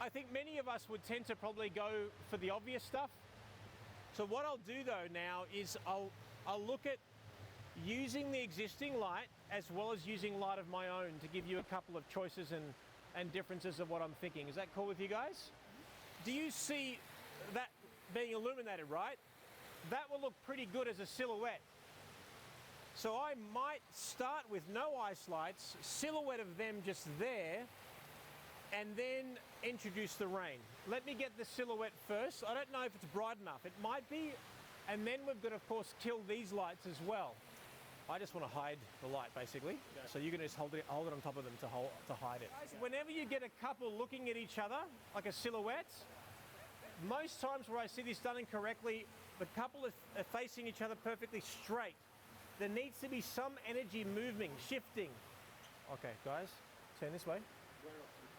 I think many of us would tend to probably go for the obvious stuff. So what I'll do though now is I'll look at using the existing light as well as using light of my own to give you a couple of choices and differences of what I'm thinking. Is that cool with you guys? Do you see that being illuminated, right? That will look pretty good as a silhouette. So I might start with no ice lights, silhouette of them just there, and then introduce the rain. Let me get the silhouette first. I don't know if it's bright enough. It might be. And then we've got to, of course, kill these lights as well. I just want to hide the light, basically. Yeah. So you're going to just hold it on top of them to hide it. Guys, whenever you get a couple looking at each other, like a silhouette, most times where I see this done incorrectly, the couple are facing each other perfectly straight. There needs to be some energy moving, shifting. Okay, guys, turn this way.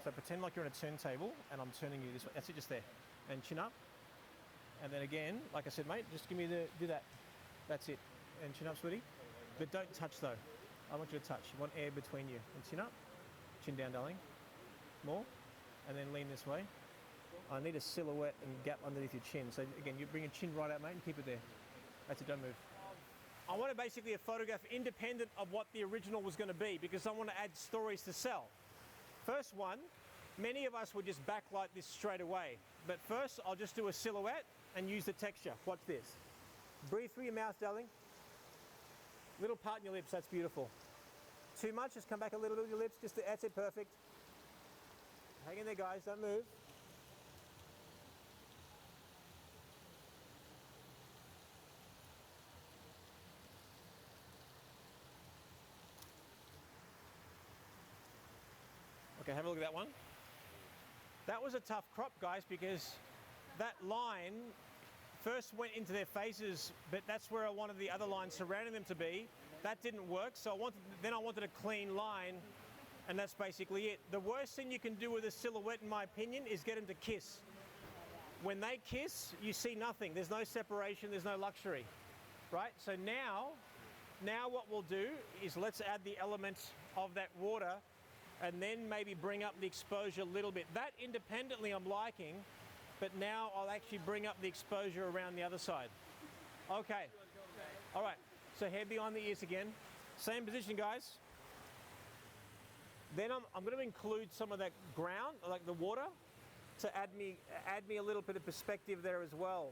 So pretend like you're on a turntable and I'm turning you this way. That's it, just there. And chin up. And then again, like I said, mate, just give me do that. That's it. And chin up, sweetie. But don't touch though. I want you to touch. You want air between you. And chin up. Chin down, darling. More. And then lean this way. I need a silhouette and gap underneath your chin. So again, you bring your chin right out, mate, and keep it there. That's it, don't move. I want basically a photograph independent of what the original was going to be because I want to add stories to sell. First one, many of us would just backlight this straight away. But first, I'll just do a silhouette and use the texture. Watch this. Breathe through your mouth, darling. Little part in your lips, that's beautiful. Too much, just come back a little bit with your lips. That's it, perfect. Hang in there, guys, don't move. Okay, have a look at that one. That was a tough crop, guys, because that line first went into their faces, but that's where I wanted the other line surrounding them to be. That didn't work, so I wanted a clean line, and that's basically it. The worst thing you can do with a silhouette, in my opinion, is get them to kiss. When they kiss, you see nothing. There's no separation, there's no luxury, right? So now what we'll do is let's add the elements of that water and then maybe bring up the exposure a little bit. That independently I'm liking, but now I'll actually bring up the exposure around the other side. Okay, all right, so hair behind the ears again. Same position, guys. Then I'm going to include some of that ground, like the water, to add me a little bit of perspective there as well.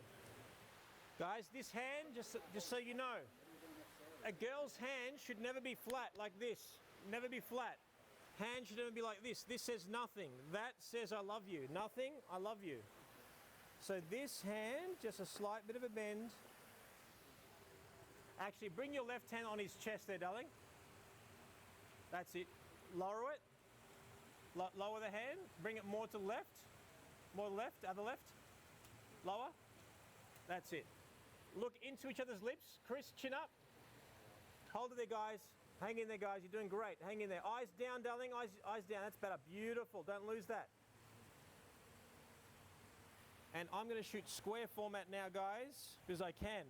Guys, this hand, just so you know, a girl's hand should never be flat like this, never be flat. Hand should never be like this. This says nothing. That says I love you. Nothing, I love you. So this hand, just a slight bit of a bend. Actually, bring your left hand on his chest there, darling. That's it. Lower it. Lower the hand. Bring it more to the left. More to the left, other left. Lower. That's it. Look into each other's lips. Chris, chin up. Hold it there, guys. Hang in there, guys. You're doing great. Hang in there. Eyes down, darling. Eyes down. That's better. Beautiful. Don't lose that. And I'm going to shoot square format now, guys, because I can.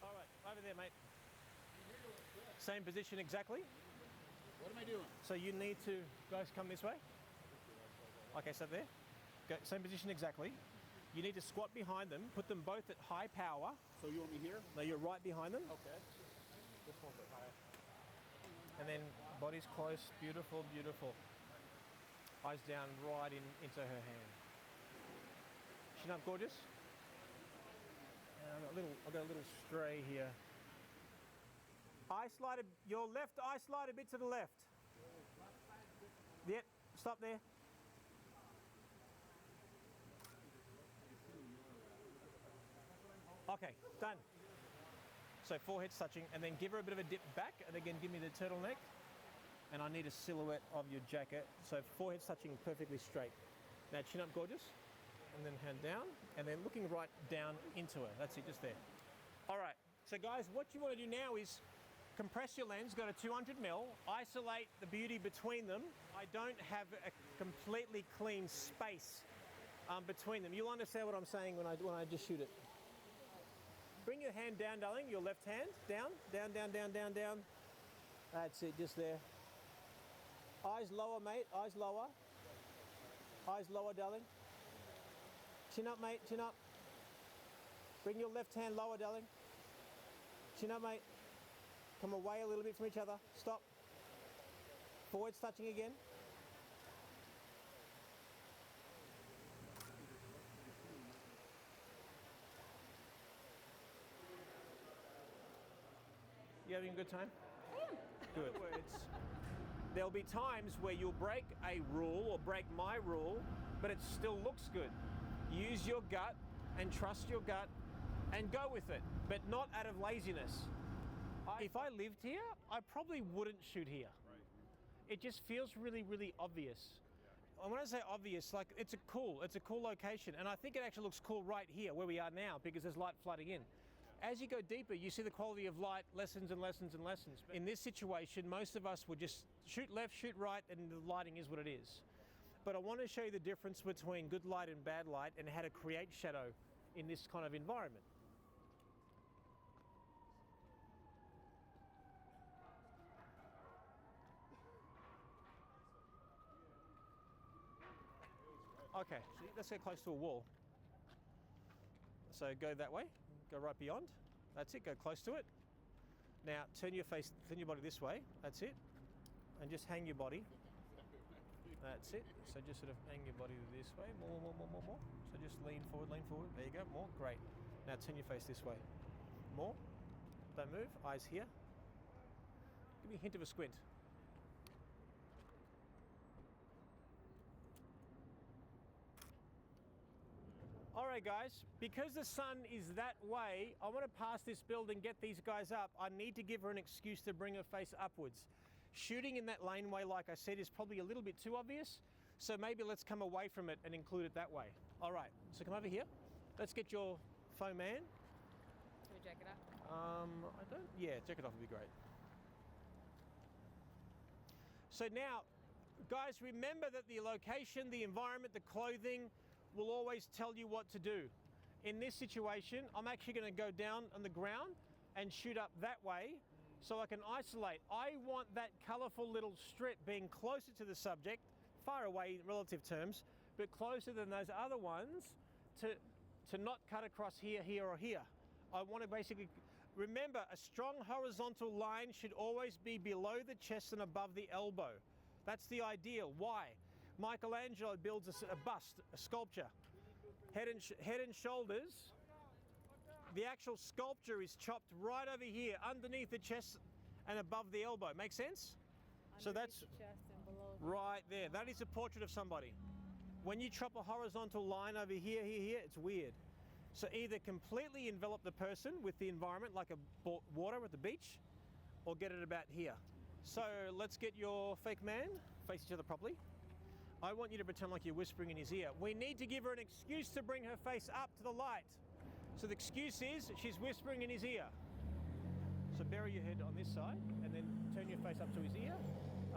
All right, over there, mate. Same position exactly. What am I doing? So you need to, guys, come this way. Okay, so there. Go, same position exactly. You need to squat behind them, put them both at high power. So you want me here? No, you're right behind them. Okay. This one's at higher. And then body's close, beautiful, beautiful. Eyes down right into her hand. Chin up, gorgeous. And I've got a little stray here. Eye slide, your left eye slide a bit to the left. Yep, stop there. Okay, done. So forehead's touching, and then give her a bit of a dip back, and again give me the turtleneck. And I need a silhouette of your jacket. So forehead's touching perfectly straight. Now chin up, gorgeous. And then hand down, and then looking right down into her. That's it, just there. All right, so guys, what you want to do now is compress your lens, go to 200 mil, isolate the beauty between them. I don't have a completely clean space between them. You'll understand what I'm saying when I just shoot it. Bring your hand down, darling, your left hand, down, down, down, down, down, down. That's it, just there. Eyes lower, mate, eyes lower. Eyes lower, darling. Chin up, mate, chin up. Bring your left hand lower, darling. Chin up, mate. Come away a little bit from each other. Stop. Forwards touching again. You having a good time? Good. In other words, there'll be times where you'll break a rule or break my rule, but it still looks good. Use your gut and trust your gut and go with it, but not out of laziness. If I lived here, I probably wouldn't shoot here. It just feels really, really obvious. And when I say obvious, like it's a cool location, and I think it actually looks cool right here where we are now because there's light flooding in. As you go deeper, you see the quality of light lessens and lessens and lessens. In this situation, most of us would just shoot left, shoot right, and the lighting is what it is. But I want to show you the difference between good light and bad light and how to create shadow in this kind of environment. Okay, so let's get close to a wall. So go that way, go right beyond. That's it, go close to it. Now turn your body this way, that's it. And just hang your body. That's it. So just sort of hang your body this way, more. So just lean forward. There you go, more, great. Now turn your face this way. More, don't move, eyes here. Give me a hint of a squint. All right, guys, because the sun is that way, I want to pass this building, get these guys up. I need to give her an excuse to bring her face upwards. Shooting in that laneway, like I said, is probably a little bit too obvious. So maybe let's come away from it and include it that way. All right, so come over here. Let's get your foam man. Should we jack it up? Jack it off would be great. So now, guys, remember that the location, the environment, the clothing will always tell you what to do. In this situation, I'm actually going to go down on the ground and shoot up that way so I can isolate. I want that colourful little strip being closer to the subject, far away in relative terms, but closer than those other ones to not cut across here, or here. I want to basically, remember, a strong horizontal line should always be below the chest and above the elbow. That's the ideal. Why? Michelangelo builds a bust, a sculpture. Head and shoulders. The actual sculpture is chopped right over here, underneath the chest and above the elbow. Make sense? So that's the chest and below. Right there. That is a portrait of somebody. When you chop a horizontal line over here, it's weird. So either completely envelop the person with the environment, like a water at the beach, or get it about here. So let's get your fake man, face each other properly. I want you to pretend like you're whispering in his ear. We need to give her an excuse to bring her face up to the light. So the excuse is she's whispering in his ear. So bury your head on this side and then turn your face up to his ear.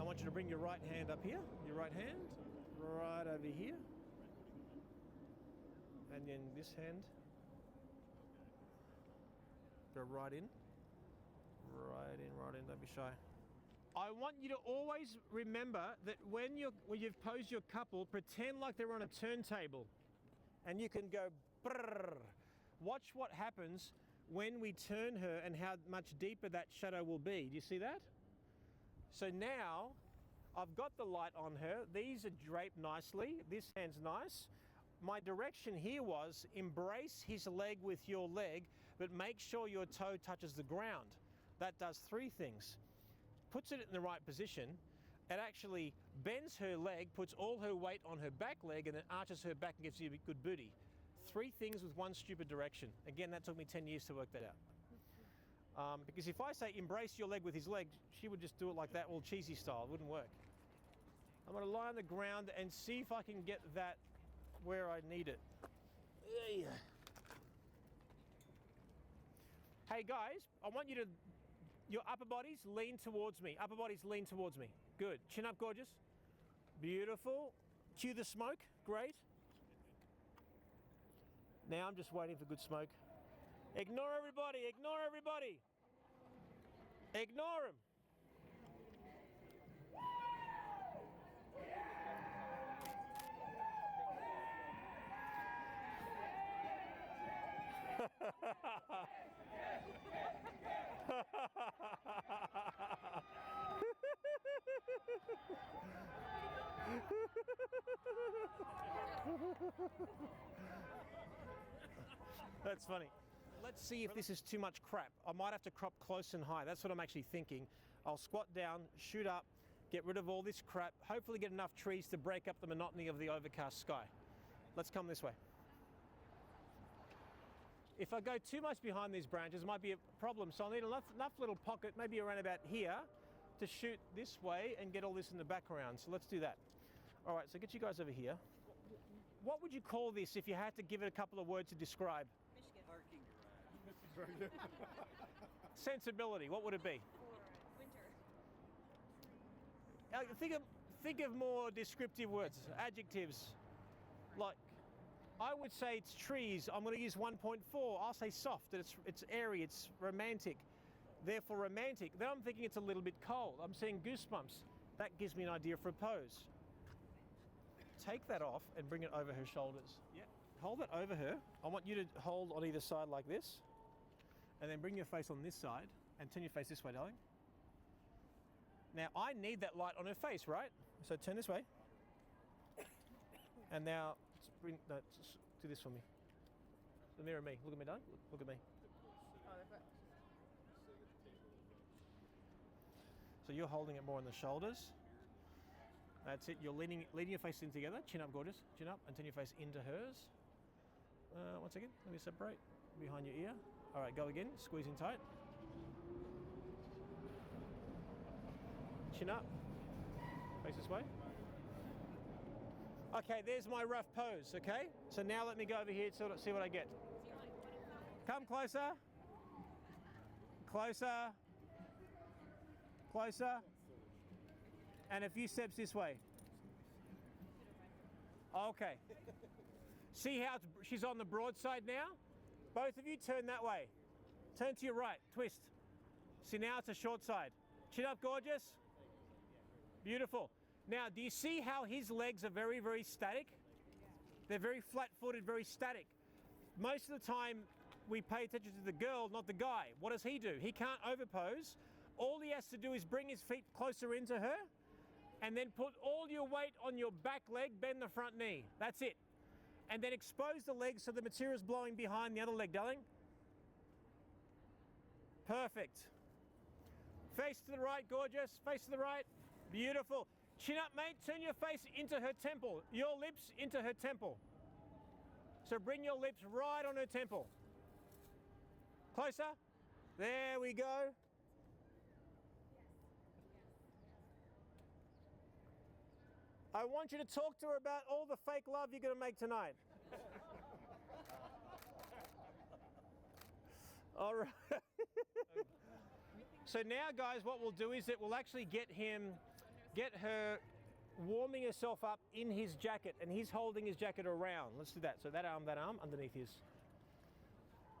I want you to bring your right hand up here, your right hand, right over here. And then this hand, go right in, don't be shy. I want you to always remember that when you've posed your couple, pretend like they're on a turntable and you can go brrr. Watch what happens when we turn her and how much deeper that shadow will be. Do you see that? So now I've got the light on her. These are draped nicely. This hand's nice. My direction here was embrace his leg with your leg, but make sure your toe touches the ground. That does three things. Puts it in the right position, it actually bends her leg, puts all her weight on her back leg, and then arches her back and gives you a good booty. Three things with one stupid direction. Again, that took me 10 years to work that out. Because if I say embrace your leg with his leg, she would just do it like that, all cheesy style. It wouldn't work. I'm going to lie on the ground and see if I can get that where I need it. Hey guys, I want you to, your upper bodies lean towards me. Upper bodies lean towards me. Good. Chin up, gorgeous. Beautiful. Cue the smoke. Great. Now I'm just waiting for good smoke. Ignore everybody. Ignore everybody. Ignore them. That's funny. Let's see if this is too much crap. I might have to crop close and high. That's what I'm actually thinking. I'll squat down, shoot up, get rid of all this crap, hopefully get enough trees to break up the monotony of the overcast sky. Let's come this way. If I go too much behind these branches, it might be a problem. So I'll need enough little pocket, maybe around about here, to shoot this way and get all this in the background. So let's do that. All right, so get you guys over here. What would you call this if you had to give it a couple of words to describe? Michigan. Sensibility, what would it be? For winter. Think of more descriptive words, adjectives. Like, I would say it's trees. I'm going to use 1.4. I'll say soft. It's airy. It's romantic. Therefore romantic. Then I'm thinking it's a little bit cold. I'm seeing goosebumps. That gives me an idea for a pose. Take that off and bring it over her shoulders. Yeah. Hold it over her. I want you to hold on either side like this. And then bring your face on this side and turn your face this way, darling. Now, I need that light on her face, right? So turn this way. And now, do this for me. The mirror me. Look at me, darling. Look at me. Oh, they've got... So you're holding it more on the shoulders. That's it. You're leaning your face in together. Chin up, gorgeous. Chin up and turn your face into hers. Once again, let me separate behind your ear. All right, go again. Squeeze in tight. Chin up. Face this way. Okay, there's my rough pose, okay? So now let me go over here to see what I get. Come closer. Closer. Closer. And a few steps this way. Okay. See how she's on the broad side now? Both of you turn that way. Turn to your right, twist. See, now it's a short side. Chin up, gorgeous. Beautiful. Now, do you see how his legs are very, very static? They're very flat-footed, very static. Most of the time, we pay attention to the girl, not the guy. What does he do? He can't overpose. All he has to do is bring his feet closer into her and then put all your weight on your back leg, bend the front knee. That's it. And then expose the legs so the material's blowing behind the other leg, darling. Perfect. Face to the right, gorgeous. Face to the right. Beautiful. Chin up, mate. Turn your face into her temple. Your lips into her temple. So bring your lips right on her temple. Closer. There we go. I want you to talk to her about all the fake love you're going to make tonight. All right. So now, guys, what we'll do is it will actually get her warming herself up in his jacket, and he's holding his jacket around. Let's do that. So that arm underneath his.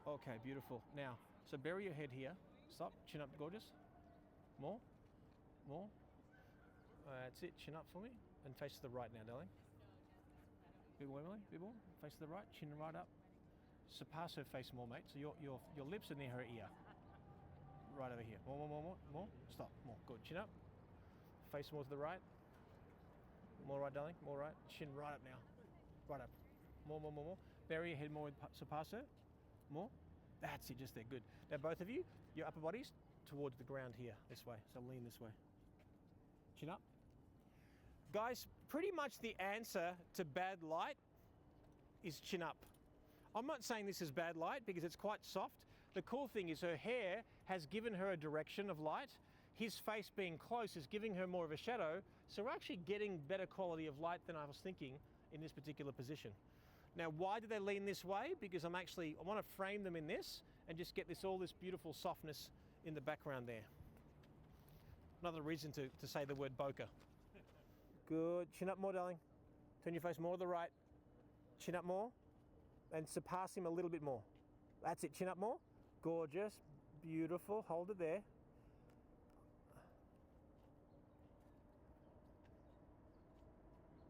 Okay, beautiful. Now, so bury your head here. Stop. Chin up, gorgeous. More. More. That's it. Chin up for me. And face to the right now, darling. Bit more, Emily. Bit more. Face to the right. Chin right up. Surpass her face more, mate. So your lips are near her ear. Right over here. More. Stop. More. Good. Chin up. Face more to the right. More right, darling. More right. Chin right up now. Right up. More. Bury your head more. Surpass her. More. That's it. Just there. Good. Now, both of you, your upper bodies towards the ground here. This way. So lean this way. Chin up. Guys, pretty much the answer to bad light is chin up. I'm not saying this is bad light because it's quite soft. The cool thing is her hair has given her a direction of light. His face being close is giving her more of a shadow. So we're actually getting better quality of light than I was thinking in this particular position. Now, why do they lean this way? Because I want to frame them in this and just get all this beautiful softness in the background there. Another reason to say the word bokeh. Good. Chin up more, darling. Turn your face more to the right. Chin up more. And surpass him a little bit more. That's it. Chin up more. Gorgeous. Beautiful. Hold it there.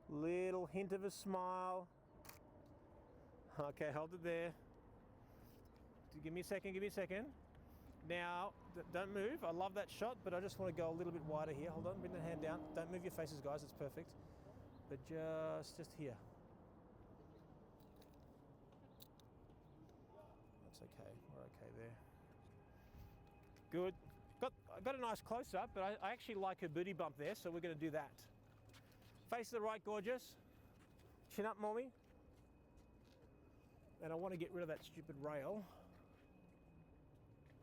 Little hint of a smile. Okay, hold it there. Give me a second. Now, don't move. I love that shot, but I just want to go a little bit wider here. Hold on, bring the hand down. Don't move your faces, guys. It's perfect. But just here. That's okay. We're okay there. Good. Got a nice close-up, but I actually like her booty bump there, so we're going to do that. Face to the right, gorgeous. Chin up, mommy. And I want to get rid of that stupid rail.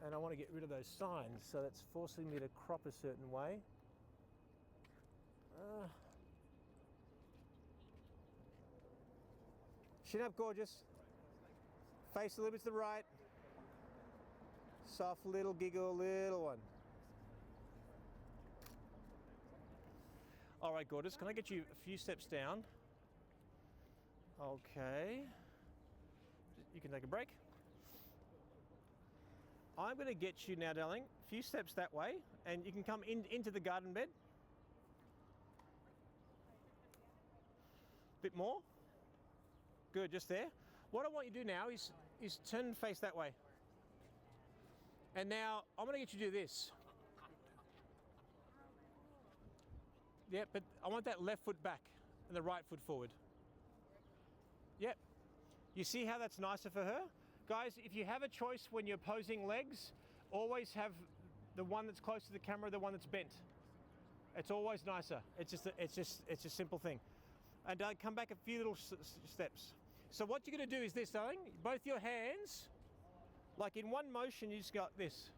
And I want to get rid of those signs, so that's forcing me to crop a certain way. Chin up, gorgeous. Face a little bit to the right. Soft little giggle, little one. All right, gorgeous. Can I get you a few steps down? Okay. You can take a break. I'm going to get you now, darling, a few steps that way, and you can come into the garden bed. Bit more. Good, just there. What I want you to do now is turn and face that way. And now I'm going to get you to do this. Yep, but I want that left foot back and the right foot forward. Yep. You see how that's nicer for her? Guys, if you have a choice when you're posing legs, always have the one that's close to the camera, the one that's bent. It's always nicer. It's a simple thing. And come back a few little steps. So what you're going to do is this, darling. Both your hands, like in one motion, you just got this.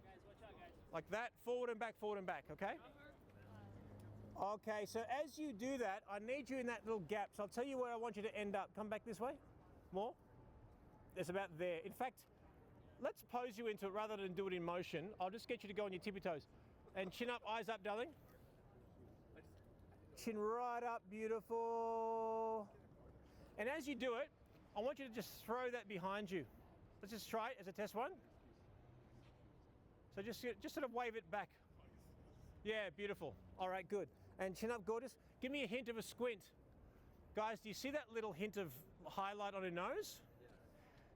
Guys, watch out, guys. Like that, forward and back, okay? Okay, so as you do that, I need you in that little gap. So I'll tell you where I want you to end up. Come back this way. More. It's about there. In fact, let's pose you into it rather than do it in motion. I'll just get you to go on your tippy toes. And chin up, eyes up, darling. Chin right up, beautiful. And as you do it, I want you to just throw that behind you. Let's just try it as a test one. So just sort of wave it back. Yeah, beautiful. All right, good. And chin up, gorgeous. Give me a hint of a squint. Guys, do you see that little hint of highlight on her nose?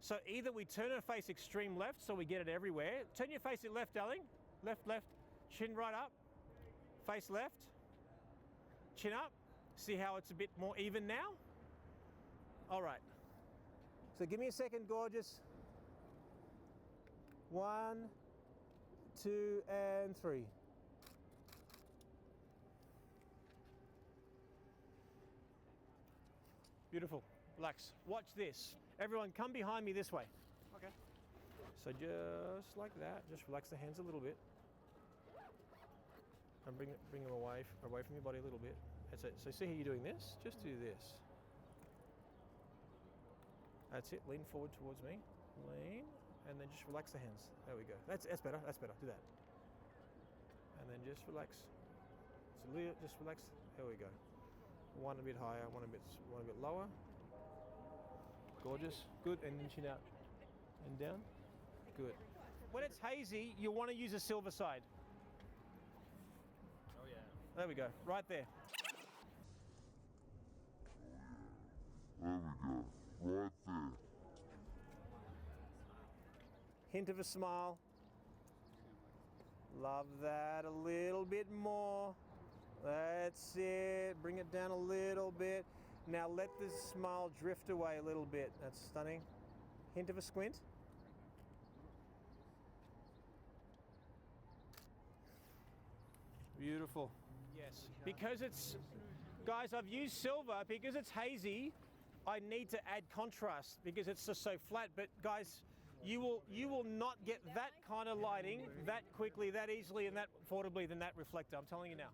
So either we turn her face extreme left so we get it everywhere. Turn your face to left, darling. Left, left. Chin right up. Face left. Chin up. See how it's a bit more even now? All right. So give me a second, gorgeous. 1, 2, and 3. Beautiful. Relax. Watch this. Everyone, come behind me this way. Okay. So just like that. Just relax the hands a little bit. And bring them away from your body a little bit. That's it. So see how you're doing this? Just do this. That's it. Lean forward towards me. Lean. And then just relax the hands. There we go. That's better. That's better. Do that. And then just relax. So just relax. There we go. One a bit higher, one a bit lower. Gorgeous. Good. And then chin out and down. Good. When it's hazy, you want to use a silver side. Oh yeah. There we go. Right there. There we go. Right there. Hint of a smile. Love that a little bit more. That's it. Bring it down a little bit. Now let the smile drift away a little bit. That's stunning. Hint of a squint. Beautiful. Yes. Because it's, guys, I've used silver because it's hazy. I need to add contrast because it's just so flat. But guys, you will not get that kind of lighting that quickly, that easily, and that affordably than that reflector. I'm telling you now.